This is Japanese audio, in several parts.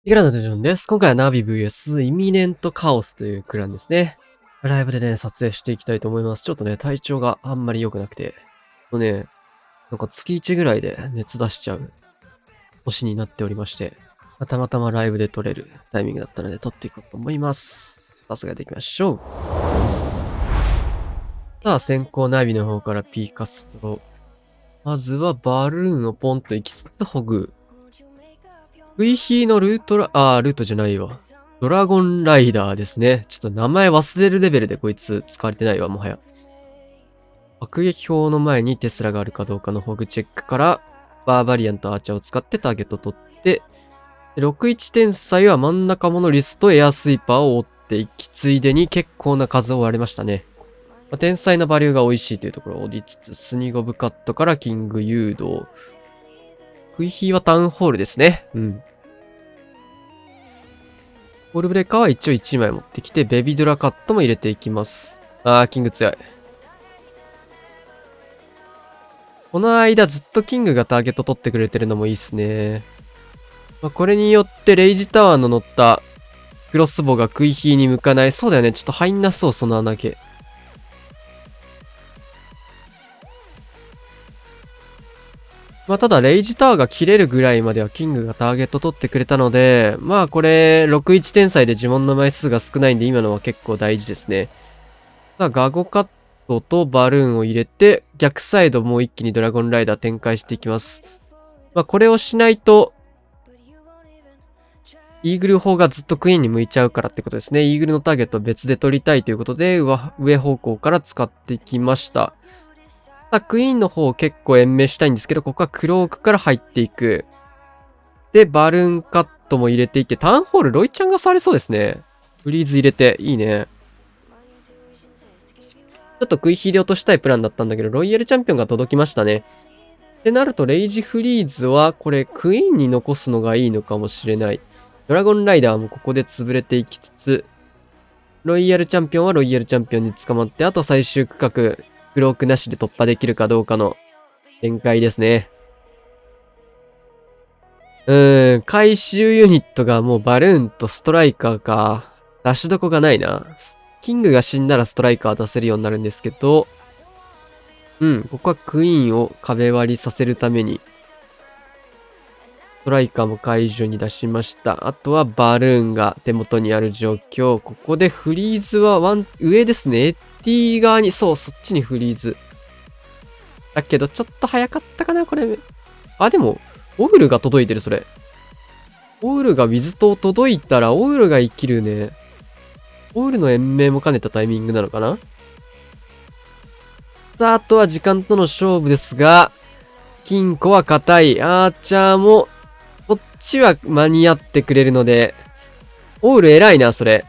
イグランドデジョンです。今回はナビ VS イミネントカオスというクランですね。ライブでね、撮影していきたいと思います。ちょっとね、体調があんまり良くなくて、なんか月1ぐらいで熱出しちゃう年になっておりまして、たまたまライブで撮れるタイミングだったので撮っていこうと思います。早速やっていきましょう。さあ、先行ナビの方から P カストロ。まずはバルーンをポンと行きつつホグ。ウイヒーのルートじゃないわ。ドラゴンライダーですね。ちょっと名前忘れるレベルでこいつ使われてないわ、もはや。爆撃砲の前にテスラがあるかどうかのホグチェックから、バーバリアンとアーチャーを使ってターゲットを取って、61天才は真ん中モノリスとエアスイーパーを追っていき、ついでに結構な数を割れましたね。天才なバリューが美味しいというところを追いつつ、スニゴブカットからキング誘導。クイヒーはタウンホールですね。うん。ボールブレーカーは一応1枚持ってきて、ベビードラカットも入れていきます。キング強い。この間ずっとキングがターゲット取ってくれてるのもいいっすね。これによってレイジタワーの乗ったクロスボウがクイヒーに向かない。そうだよね。ちょっと入んなそう、その穴毛。ただ、レイジタワーが切れるぐらいまではキングがターゲット取ってくれたので、これ、61天才で呪文の枚数が少ないんで、今のは結構大事ですね。ガゴカットとバルーンを入れて、逆サイドもう一気にドラゴンライダー展開していきます。これをしないと、イーグル砲がずっとクイーンに向いちゃうからってことですね。イーグルのターゲットを別で取りたいということで、上方向から使ってきました。クイーンの方を結構延命したいんですけど、ここはクロークから入っていく。で、バルーンカットも入れていって、タウンホール、ロイちゃんが触れそうですね。フリーズ入れて、いいね。ちょっと食い火で落としたいプランだったんだけど、ロイヤルチャンピオンが届きましたね。ってなると、レイジフリーズは、これ、クイーンに残すのがいいのかもしれない。ドラゴンライダーもここで潰れていきつつ、ロイヤルチャンピオンはロイヤルチャンピオンに捕まって、あと最終区画、クロークなしで突破できるかどうかの展開ですね。回収ユニットがもうバルーンとストライカーか。出しどこがないな。キングが死んだらストライカー出せるようになるんですけど、ここはクイーンを壁割りさせるために、ストライカーも解除に出しました。あとはバルーンが手元にある状況。ここでフリーズは上ですね。エッティ側に、そう、そっちにフリーズ。だけど、ちょっと早かったかな、これ。でも、オウルが届いてる、それ。オウルがウィズ島届いたら、オウルが生きるね。オウルの延命も兼ねたタイミングなのかな。さあ、あとは時間との勝負ですが、金庫は硬い。アーチャーも、こっちは間に合ってくれるので、オウル偉いな、それ。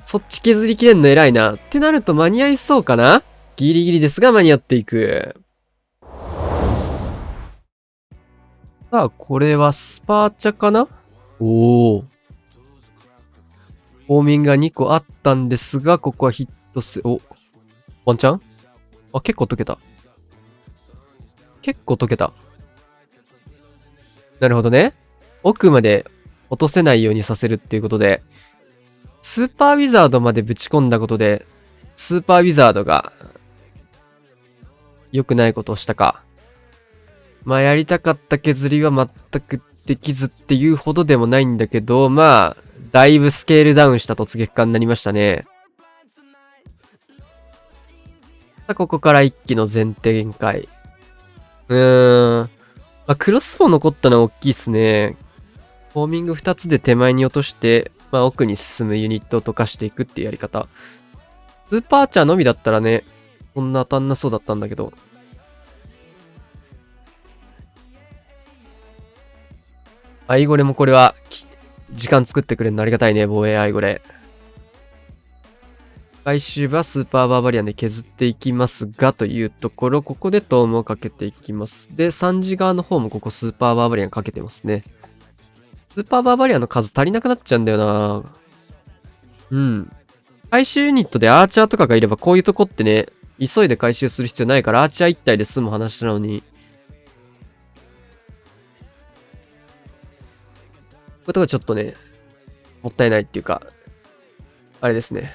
そっち削りきれんの偉いな。ってなると間に合いそうかな。ギリギリですが間に合っていく。さあ、これはスパーチャかな。おー。フォーミングが2個あったんですが、ここはヒットワンチャン結構解けた。結構解けた。なるほどね。奥まで落とせないようにさせるっていうことで、スーパーウィザードまでぶち込んだことで、スーパーウィザードが良くないことをしたか。やりたかった削りは全くできずっていうほどでもないんだけど、だいぶスケールダウンした突撃化になりましたね。ここから一気の前展開。クロスフォー残ったのは大きいっすね。フォーミング2つで手前に落として、奥に進むユニットを溶かしていくっていうやり方。スーパーチャーのみだったらね、そんな当たんなそうだったんだけど。アイゴレもこれは、時間作ってくれるのありがたいね、防衛アイゴレ。回収はスーパーバーバリアンで削っていきますが、というところ、ここでトームをかけていきます。で、3時側の方もここスーパーバーバリアンかけてますね。スーパーバーバリアンの数足りなくなっちゃうんだよな。回収ユニットでアーチャーとかがいればこういうとこってね、急いで回収する必要ないからアーチャー1体で済む話なのに。ことがちょっとね、もったいないっていうか、あれですね。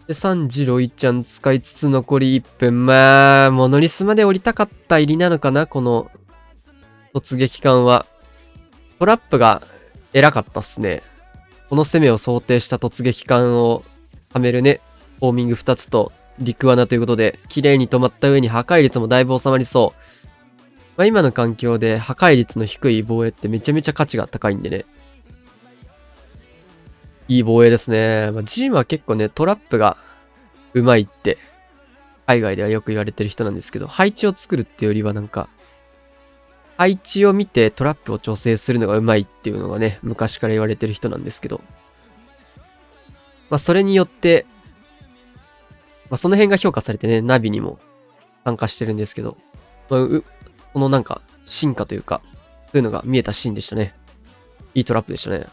で、3時ロイちゃん使いつつ残り1分。まあ、モノリスまで降りたかった入りなのかな、この突撃艦は。トラップが偉かったっすね。この攻めを想定した突撃艦をはめるね、フォーミング2つと陸罠ということで、綺麗に止まった上に破壊率もだいぶ収まりそう。まあ、今の環境で破壊率の低い防衛ってめちゃめちゃ価値が高いんでね。いい防衛ですね。まあ、ジームは結構ね、トラップがうまいって、海外ではよく言われてる人なんですけど、配置を作るってよりはなんか、配置を見てトラップを調整するのがうまいっていうのがね、昔から言われてる人なんですけど。まあ、それによって、まあ、その辺が評価されてね、ナビにも参加してるんですけど、まあ、このなんか、進化というか、そういうのが見えたシーンでしたね。いいトラップでしたね。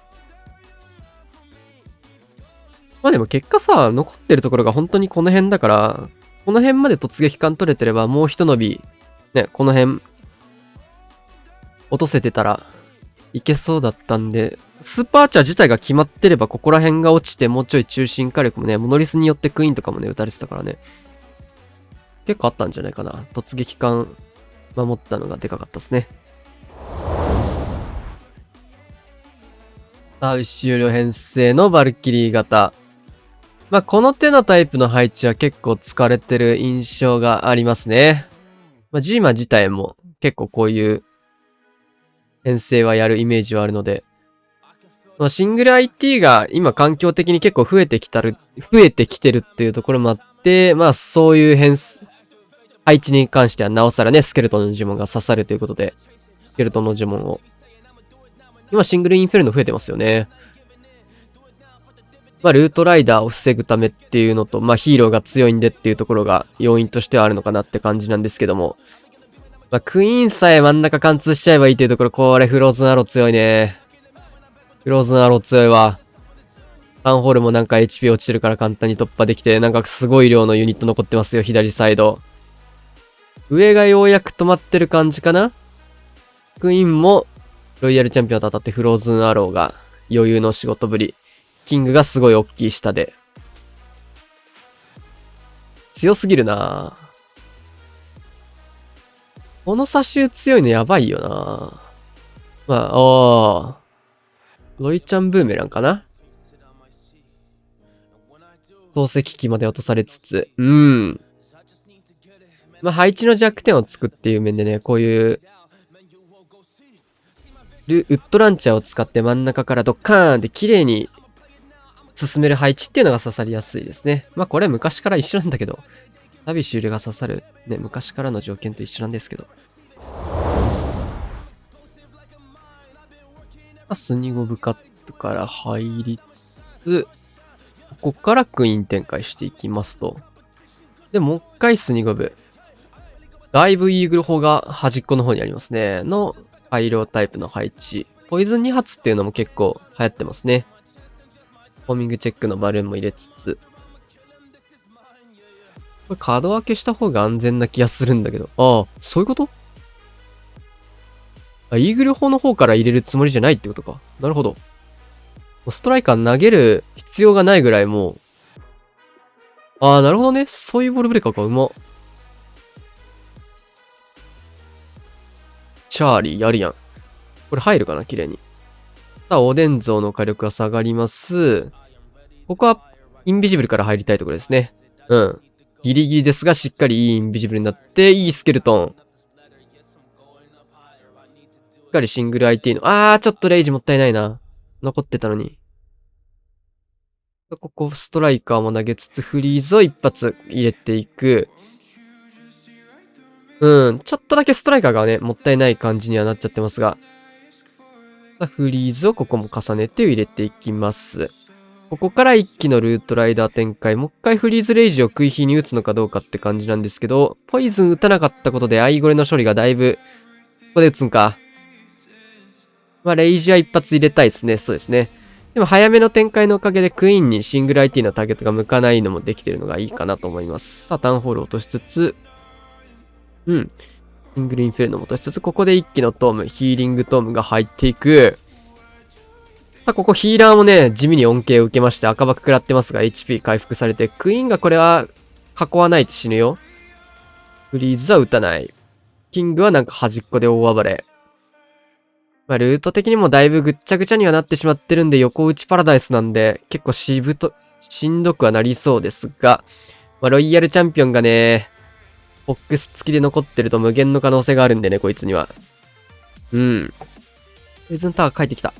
まあでも結果さ、残ってるところが本当にこの辺だから、この辺まで突撃艦取れてればもう一伸び、ね、この辺、落とせてたらいけそうだったんで、スーパーアーチャー自体が決まってればここら辺が落ちてもうちょい中心火力もね、モノリスによってクイーンとかもね、撃たれてたからね。結構あったんじゃないかな。突撃艦守ったのがでかかったですね。さあ、終了編成のバルキリー型。まあ、この手のタイプの配置は結構疲れてる印象がありますね。まあ、ジーマ自体も結構こういう編成はやるイメージはあるので、まあ、シングル IT が今環境的に結構増えてきてるっていうところもあって、まあそういう配置に関してはなおさらね、スケルトンの呪文が刺さるということで、スケルトンの呪文を。今シングルインフェルノ増えてますよね。まあルートライダーを防ぐためっていうのと、まあヒーローが強いんでっていうところが要因としてはあるのかなって感じなんですけども。まあクイーンさえ真ん中貫通しちゃえばいいというところ、これフローズンアロー強いね。フローズンアロー強いわ。タウンホールもなんか HP 落ちてるから簡単に突破できて、なんかすごい量のユニット残ってますよ、左サイド。上がようやく止まってる感じかな。クイーンもロイヤルチャンピオンと当たってフローズンアローが余裕の仕事ぶり。キングがすごい大きい下で。強すぎるなぁ。この差し強いのやばいよなぁ。まあ、ロイちゃんブーメランかな。透析機まで落とされつつ、まあ、配置の弱点をつくっていう面でね、こういう、ウッドランチャーを使って真ん中からドッカーンって綺麗に進める配置っていうのが刺さりやすいですね。まあこれは昔から一緒なんだけど、旅終了が刺さる、ね、昔からの条件と一緒なんですけど。スニゴブカットから入りつつ、ここからクイーン展開していきますと。で、もう一回スニゴブ。だいぶイーグル砲が端っこの方にありますね。の、廃炉タイプの配置。ポイズン2発っていうのも結構流行ってますね。ホーミングチェックのバルーンも入れつつ。これカード分けした方が安全な気がするんだけど。ああ、そういうこと？イーグル砲の方から入れるつもりじゃないってことか。なるほど。ストライカー投げる必要がないぐらいもう。ああ、なるほどね。そういうボールブレーカーか。うま。チャーリーやるやん。これ入るかな綺麗に。さあ、おでん像の火力が下がります。ここは、インビジブルから入りたいところですね。うん。ギリギリですが、しっかりいいインビジブルになって、いいスケルトン。しっかりシングル IT の、ちょっとレイジもったいないな。残ってたのに。ここ、ストライカーも投げつつ、フリーズを一発入れていく。ちょっとだけストライカーがね、もったいない感じにはなっちゃってますが。フリーズをここも重ねて入れていきます。ここから一気のルートライダー展開。もう一回フリーズレイジを食い火に打つのかどうかって感じなんですけど、ポイズン打たなかったことでアイゴレの処理がだいぶ、ここで打つんか。まあ、レイジは一発入れたいですね。そうですね。でも早めの展開のおかげでクイーンにシングル IT のターゲットが向かないのもできてるのがいいかなと思います。さあ、タウンホールを落としつつ、シングルインフェルノも落としつつ、ここで一気のトーム、ヒーリングトームが入っていく。ここヒーラーもね、地味に恩恵を受けまして赤バク食らってますが HP 回復されて、クイーンがこれは囲わないと死ぬよ。フリーズは打たない。キングはなんか端っこで大暴れ。まあ、ルート的にもだいぶぐっちゃぐちゃにはなってしまってるんで、横打ちパラダイスなんで、結構しんどくはなりそうですが、まあ、ロイヤルチャンピオンがね、ボックス付きで残ってると無限の可能性があるんでね、こいつには。うん。ポイズンタワー帰ってきた。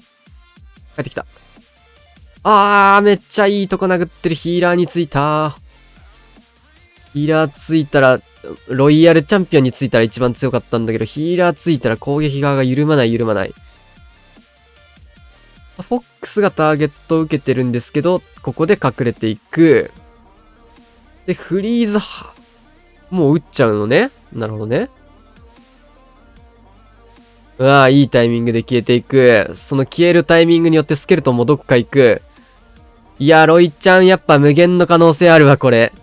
帰ってきた。めっちゃいいとこ殴ってる。ヒーラーについた。ヒーラーついたら、ロイヤルチャンピオンについたら一番強かったんだけど、ヒーラーついたら攻撃側が緩まない。フォックスがターゲットを受けてるんですけど、ここで隠れていく。で、フリーズ、もう撃っちゃうのね。なるほどね。いいタイミングで消えていく。その消えるタイミングによってスケルトンもどっか行く。いや、ロイちゃんやっぱ無限の可能性あるわ、これ。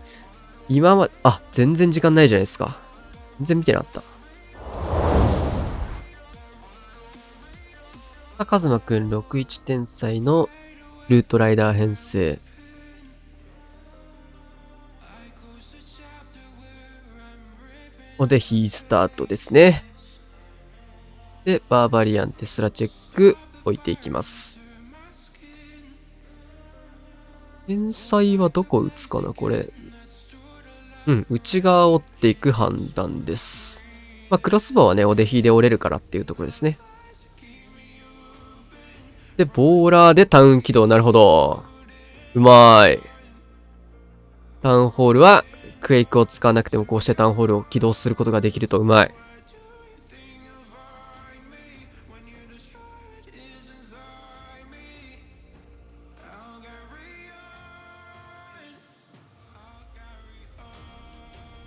今は、全然時間ないじゃないですか。全然見てなかった。カズマくん61天才のルートライダー編成。ここでヒースタートですね。で、バーバリアンテスラチェック置いていきます。天才はどこ打つかな、これ。内側を折っていく判断です。まあ、クロスボウはね、お出火で折れるからっていうところですね。で、ボーラーでタウン起動。なるほど。うまーい。タウンホールは、クエイクを使わなくてもこうしてタウンホールを起動することができるとうまい。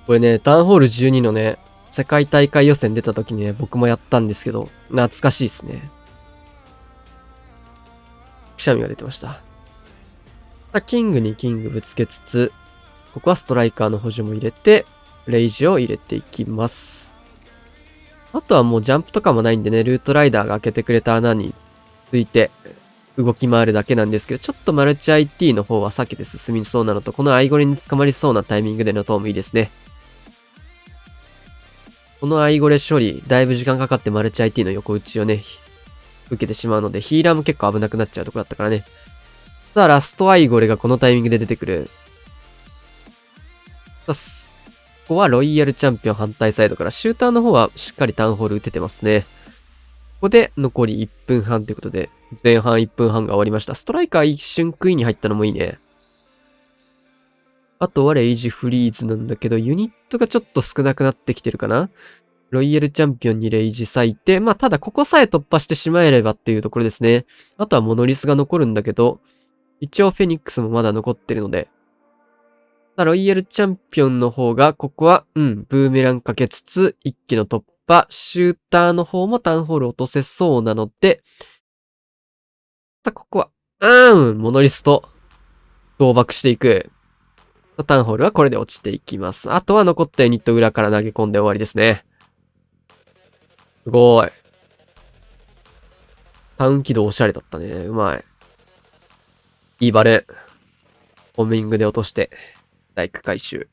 これね、タウンホール12のね、世界大会予選出た時にね、僕もやったんですけど、懐かしいですね。くしゃみが出てました。キングにキングぶつけつつ、ここはストライカーの補助も入れて、レイジを入れていきます。あとはもうジャンプとかもないんでね、ルートライダーが開けてくれた穴について動き回るだけなんですけど、ちょっとマルチ IT の方は避けて進みそうなのと、このアイゴレに捕まりそうなタイミングでの塔もいいですね。このアイゴレ処理、だいぶ時間かかってマルチ IT の横打ちをね、受けてしまうので、ヒーラーも結構危なくなっちゃうところだったからね。さあ、ラストアイゴレがこのタイミングで出てくる。ここはロイヤルチャンピオン反対サイドから、シューターの方はしっかりタウンホール打ててますね。ここで残り1分半ということで、前半1分半が終わりました。ストライカー一瞬クイーンに入ったのもいいね。あとはレイジフリーズなんだけど、ユニットがちょっと少なくなってきてるかな。ロイヤルチャンピオンにレイジ割いて、まあただここさえ突破してしまえればっていうところですね。あとはモノリスが残るんだけど、一応フェニックスもまだ残ってるので、ロイヤルチャンピオンの方が、ここは、ブーメランかけつつ、一気の突破、シューターの方もタウンホール落とせそうなので、ここは、モノリスと、倒爆していく。タウンホールはこれで落ちていきます。あとは残ったユニット裏から投げ込んで終わりですね。すごい。タウン起動おしゃれだったね。うまい。いいバレン。ホーミングで落として、大工回収。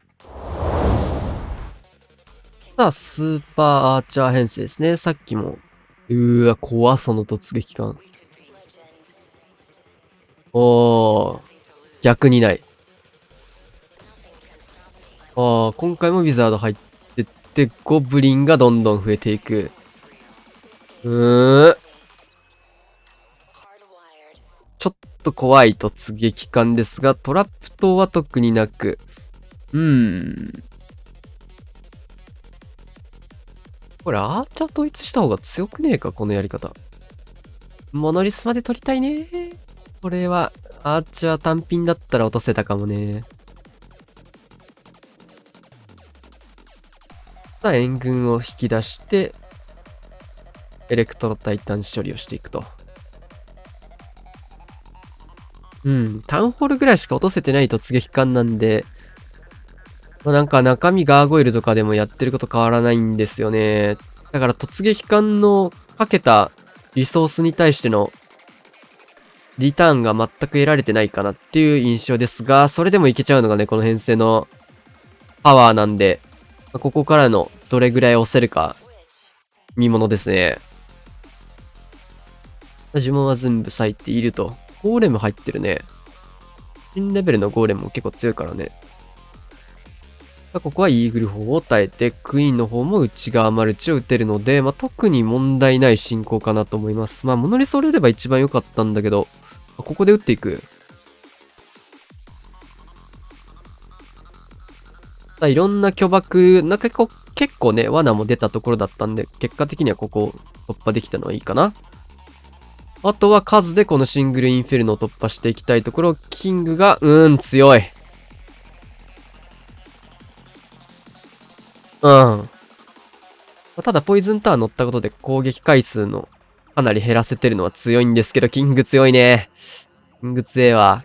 さあ、スーパーアーチャー編成ですね。さっきも。怖その突撃感。逆にない。今回もウィザード入ってって、ゴブリンがどんどん増えていく。ちょっと怖い突撃感ですが、トラップ塔は特になく。これアーチャー統一した方が強くねえか、このやり方。モノリスまで取りたいね。これは、アーチャー単品だったら落とせたかもね。さあ、援軍を引き出して、エレクトロタイタン処理をしていくと。タウンホールぐらいしか落とせてない突撃艦なんで、なんか中身ガーゴイルとかでもやってること変わらないんですよね。だから突撃艦のかけたリソースに対してのリターンが全く得られてないかなっていう印象ですが、それでもいけちゃうのがね、この編成のパワーなんで、ここからのどれぐらい押せるか、見ものですね。呪文は全部咲いていると。ゴーレム入ってるね。新レベルのゴーレムも結構強いからね。ここはイーグル砲を耐えて、クイーンの方も内側マルチを打てるので、特に問題ない進行かなと思います。モノリス折れれば一番良かったんだけど、ここで打っていく。いろんな巨爆、結構ね、罠も出たところだったんで、結果的にはここ突破できたのはいいかな。あとは数でこのシングルインフェルノを突破していきたいところ、キングが、強い。ただ、ポイズンタワー乗ったことで攻撃回数のかなり減らせてるのは強いんですけど、キング強いね。キング強えわ。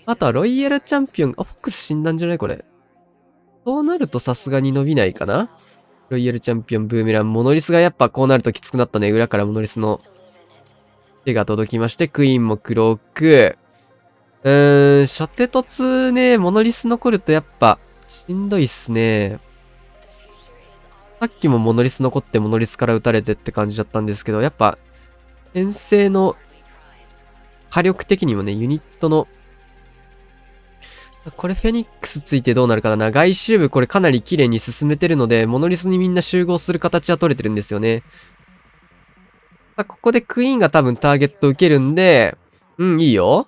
あとはロイヤルチャンピオン、フォックス死んだんじゃないこれ。そうなるとさすがに伸びないかな。ロイヤルチャンピオン、ブーメラン、モノリスがやっぱこうなるときつくなったね。裏からモノリスの手が届きまして、クイーンもクローク。初手突ね、モノリス残るとやっぱしんどいっすね。さっきもモノリス残ってモノリスから撃たれてって感じだったんですけど、やっぱ、編成の火力的にもね、ユニットの、これフェニックスついてどうなるかな。外周部これかなり綺麗に進めてるので、モノリスにみんな集合する形は取れてるんですよね。ここでクイーンが多分ターゲット受けるんで、いいよ。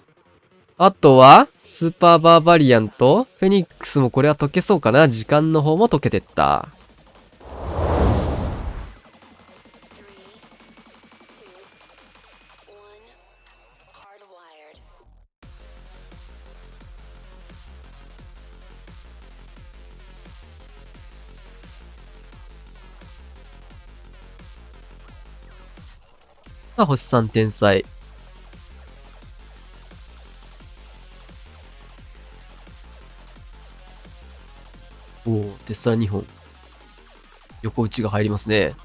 あとは、スーパーバーバリアンと、フェニックスもこれは解けそうかな。時間の方も解けてった。星3天才。テスラ2本。横打ちが入りますね。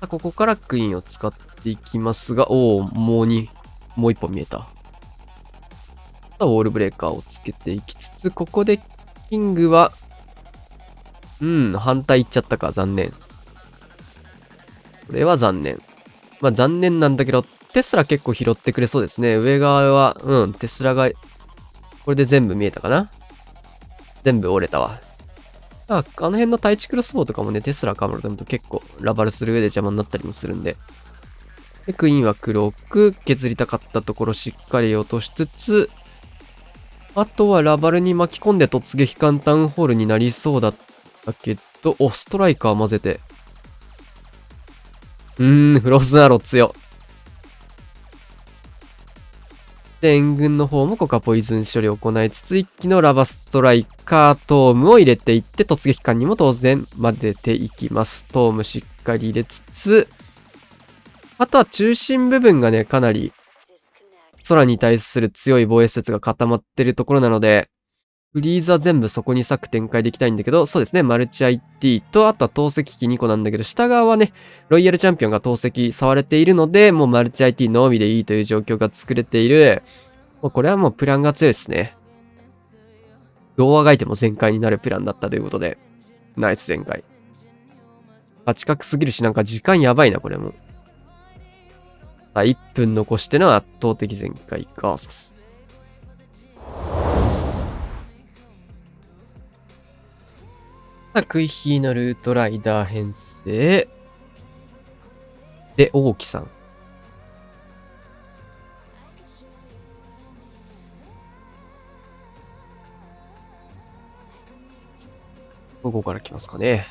ここからクイーンを使っていきますが、もう1本見えた。ウォールブレーカーをつけていきつつ、ここでキングは、反対いっちゃったか、残念。これは残念。残念なんだけど、テスラ結構拾ってくれそうですね。上側は、テスラが、これで全部見えたかな。全部折れたわ。あの辺の対地クロスボウとかもね、テスラかもと結構ラバルする上で邪魔になったりもするんで。で、クイーンは黒く削りたかったところしっかり落としつつ、あとはラバルに巻き込んで突撃艦タウンホールになりそうだったけど、ストライカー混ぜて。フローズンアロー強。で、援軍の方もここはポイズン処理を行いつつ、一気のラバストライカートームを入れていって、突撃艦にも当然混ぜていきます。トームしっかり入れつつ、あとは中心部分がね、かなり空に対する強い防衛施設が固まってるところなので、フリーズは全部そこに割く展開でいきたいんだけど、そうですね、マルチ IT と、あとは投石機2個なんだけど、下側はね、ロイヤルチャンピオンが投石触れているので、もうマルチ IT のみでいいという状況が作れている。これはもうプランが強いですね。どうあがいても全開になるプランだったということで、ナイス全開。近くすぎるし、なんか時間やばいな、これも。1分残しての圧倒的全開か。クイヒーのルートライダー編成。で、王毅さん。どこから来ますかね。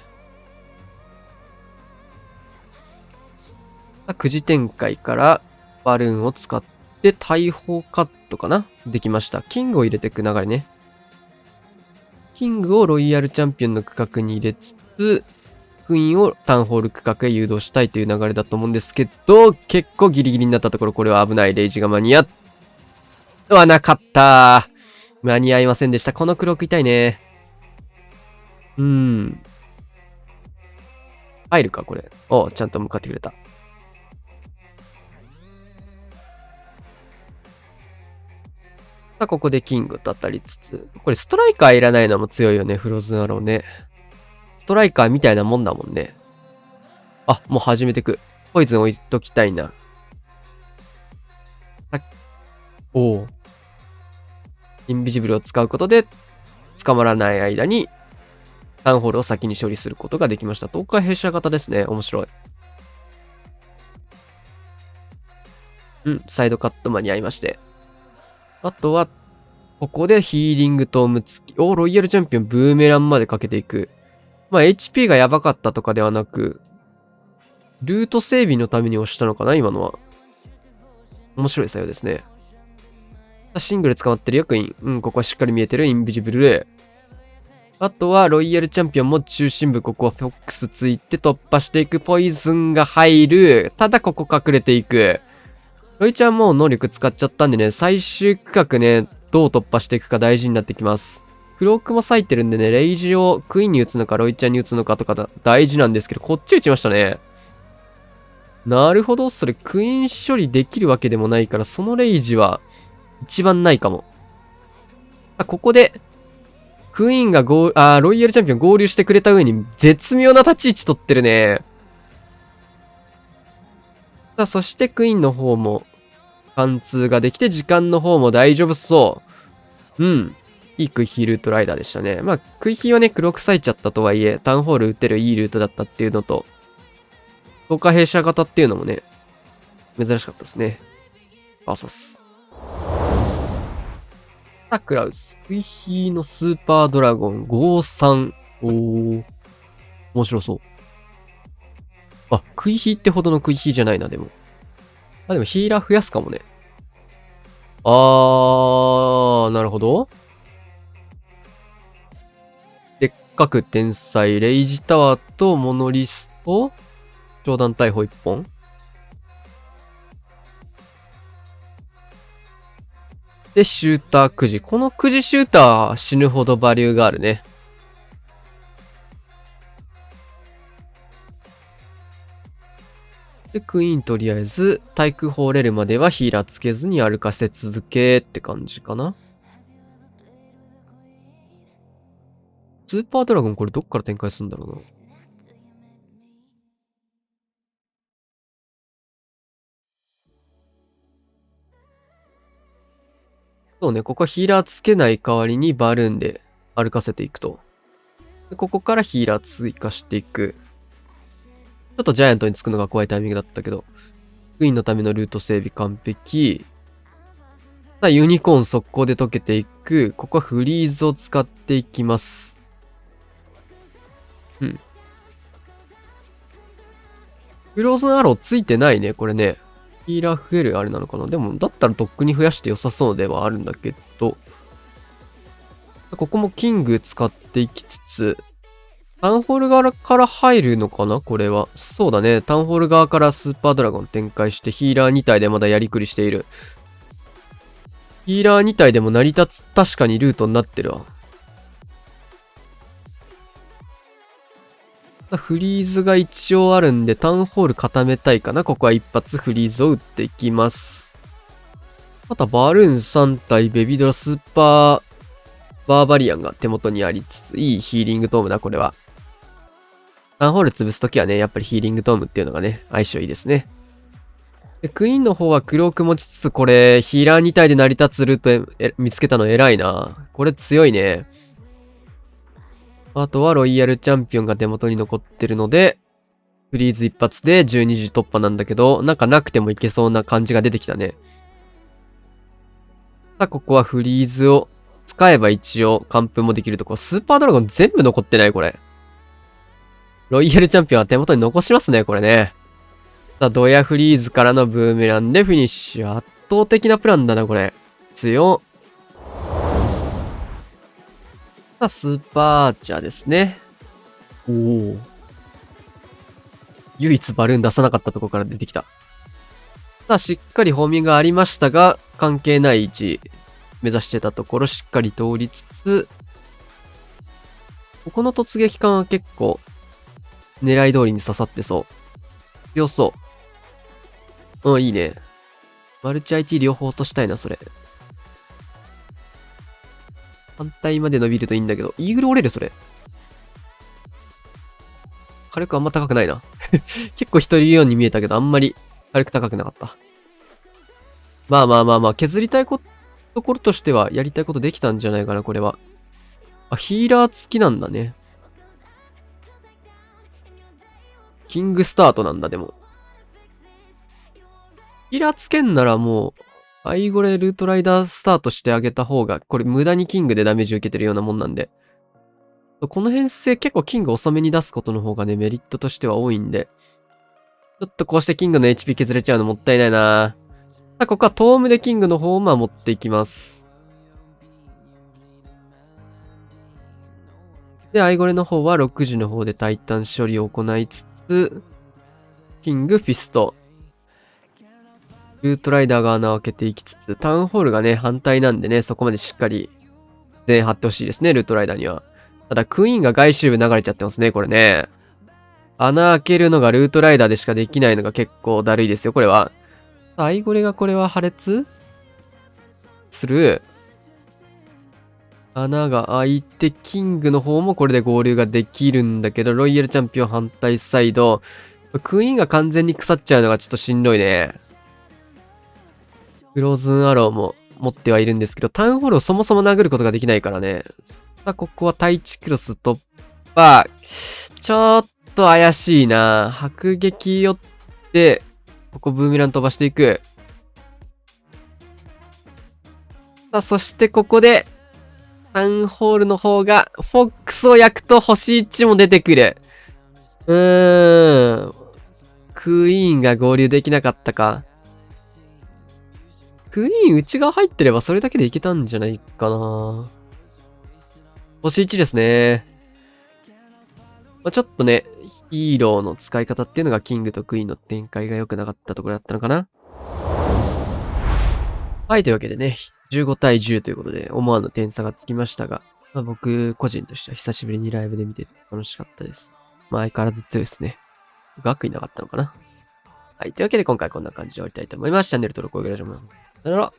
9時展開からバルーンを使って大砲カットかなできました。キングを入れていく流れね。キングをロイヤルチャンピオンの区画に入れつつ、クイーンをタウンホール区画へ誘導したいという流れだと思うんですけど、結構ギリギリになったところ、これは危ない。レイジが間に合わなかった。間に合いませんでした。このクローク痛いね。入るか、これ。ちゃんと向かってくれた。あ、ここでキングと当たりつつ。これストライカーいらないのも強いよね、フローズンアローね。ストライカーみたいなもんだもんね。あ、もう始めてく。ポイズン置いときたいな。おお。インビジブルを使うことで、捕まらない間に、タウンホールを先に処理することができました。東海弊社型ですね。面白い。サイドカット間に合いまして。あとは、ここでヒーリングトーム付き。ロイヤルチャンピオンブーメランまでかけていく。HP がやばかったとかではなく、ルート整備のために押したのかな今のは。面白い作用ですね。シングル捕まってるよ、クイーン。ここはしっかり見えてるインビジブル。あとは、ロイヤルチャンピオンも中心部、ここはフォックスついて突破していく。ポイズンが入る。ただ、ここ隠れていく。ロイちゃんもう能力使っちゃったんでね、最終区画ね、どう突破していくか大事になってきます。クロークも割いてるんでね、レイジをクイーンに打つのか、ロイちゃんに打つのかとか大事なんですけど、こっち打ちましたね。なるほど、それクイーン処理できるわけでもないから、そのレイジは一番ないかも。ここで、クイーンがロイヤルチャンピオン合流してくれた上に絶妙な立ち位置取ってるね。そしてクイーンの方も貫通ができて、時間の方も大丈夫そう。いいクイヒールートライダーでしたね。クイヒーはね、黒く咲いちゃったとはいえ、タウンホール打てるいいルートだったっていうのと、透過弊社型っていうのもね、珍しかったですね。バーサス。クラウス。クイヒーのスーパードラゴン5-3。面白そう。クイヒーってほどのクイヒーじゃないな、でも。でもヒーラー増やすかもね。なるほど。でっかく天才、レイジタワーとモノリスと、上段逮捕1本。で、シューター9時。この9時シューターは死ぬほどバリューがあるね。で、クイーンとりあえず、対空砲レルまではヒーラーつけずに歩かせ続けって感じかな。スーパードラゴンこれどっから展開するんだろうな。そうね、ここはヒーラーつけない代わりにバルーンで歩かせていくと。でここからヒーラー追加していく。ちょっとジャイアントにつくのが怖いタイミングだったけど、クイーンのためのルート整備完璧。ユニコーン速攻で溶けていく。ここはフリーズを使っていきます。フローズンアローついてないね、これね。ヒーラー増えるあれなのかな。でも、だったらとっくに増やして良さそうではあるんだけど。ここもキング使っていきつつ、タウンホール側から入るのかなこれは。そうだね。タウンホール側からスーパードラゴン展開してヒーラー2体でまだやりくりしている。ヒーラー2体でも成り立つ確かにルートになってるわ。フリーズが一応あるんで、タウンホール固めたいかな。ここは一発フリーズを打っていきます。またバルーン3体、ベビドラスーパーバーバリアンが手元にありつつ、いいヒーリングトームだ、これは。タウンホール潰すときはね、やっぱりヒーリングトームっていうのがね、相性いいですね。で、クイーンの方はクローク持ちつつ、これ、ヒーラー2体で成り立つルート見つけたの偉いな。これ強いね。あとはロイヤルチャンピオンが手元に残ってるので、フリーズ一発で12時突破なんだけど、なんかなくてもいけそうな感じが出てきたね。さあ、ここはフリーズを使えば一応完封もできるところ。スーパードラゴン全部残ってないこれ。ロイヤルチャンピオンは手元に残しますね、これね。さあ、ドヤフリーズからのブーメランでフィニッシュ。圧倒的なプランだな、これ。強っ。さあ、スーパーアーチャーですね。おお。唯一バルーン出さなかったところから出てきた。さあ、しっかりホーミングがありましたが、関係ない位置、目指してたところしっかり通りつつ、ここの突撃艦は結構、狙い通りに刺さってそう。強そう。いいね。マルチ IT 両方落としたいな、それ。反対まで伸びるといいんだけど、イーグル折れるそれ。火力あんま高くないな。結構人いるように見えたけど、あんまり火力高くなかった。まあまあまあまあ、削りたいところとしては、やりたいことできたんじゃないかな、これは。あ、ヒーラー付きなんだね。キングスタートなんだ、でも。ヒーラーつけんならもう、アイゴレルートライダースタートしてあげた方が、これ無駄にキングでダメージ受けてるようなもんなんで。この編成結構キング遅めに出すことの方がね、メリットとしては多いんで。ちょっとこうしてキングの HP 削れちゃうのもったいないな。さあ、ここはトームでキングの方を守っていきます。で、アイゴレの方は6時の方でタイタン処理を行いつつ、キング、フィスト。ルートライダーが穴を開けていきつつ、タウンホールがね、反対なんでね、そこまでしっかり全張ってほしいですね、ルートライダーには。ただ、クイーンが外周部流れちゃってますね、これね。穴開けるのがルートライダーでしかできないのが結構だるいですよ、これは。アイゴレがこれは破裂する。穴が開いて、キングの方もこれで合流ができるんだけど、ロイヤルチャンピオン反対サイド。クイーンが完全に腐っちゃうのがちょっとしんどいね。フローズンアローも持ってはいるんですけど、タウンホールをそもそも殴ることができないからね。さあ、ここはタイチクロス突破。ちょっと怪しいな。迫撃寄って、ここブーメラン飛ばしていく。さあ、そしてここで、タウンホールの方が、フォックスを焼くと星1も出てくる。クイーンが合流できなかったか。クイーン内側入ってればそれだけでいけたんじゃないかな。星1ですね。まあ、ちょっとね、ヒーローの使い方っていうのがキングとクイーンの展開が良くなかったところだったのかな。はい、というわけでね、15対10ということで思わぬ点差がつきましたが、まあ、僕個人としては久しぶりにライブで見て楽しかったです。まあ相変わらず強いですね。学位なかったのかな。はい、というわけで今回こんな感じで終わりたいと思います。チャンネル登録お願いします。さよなら。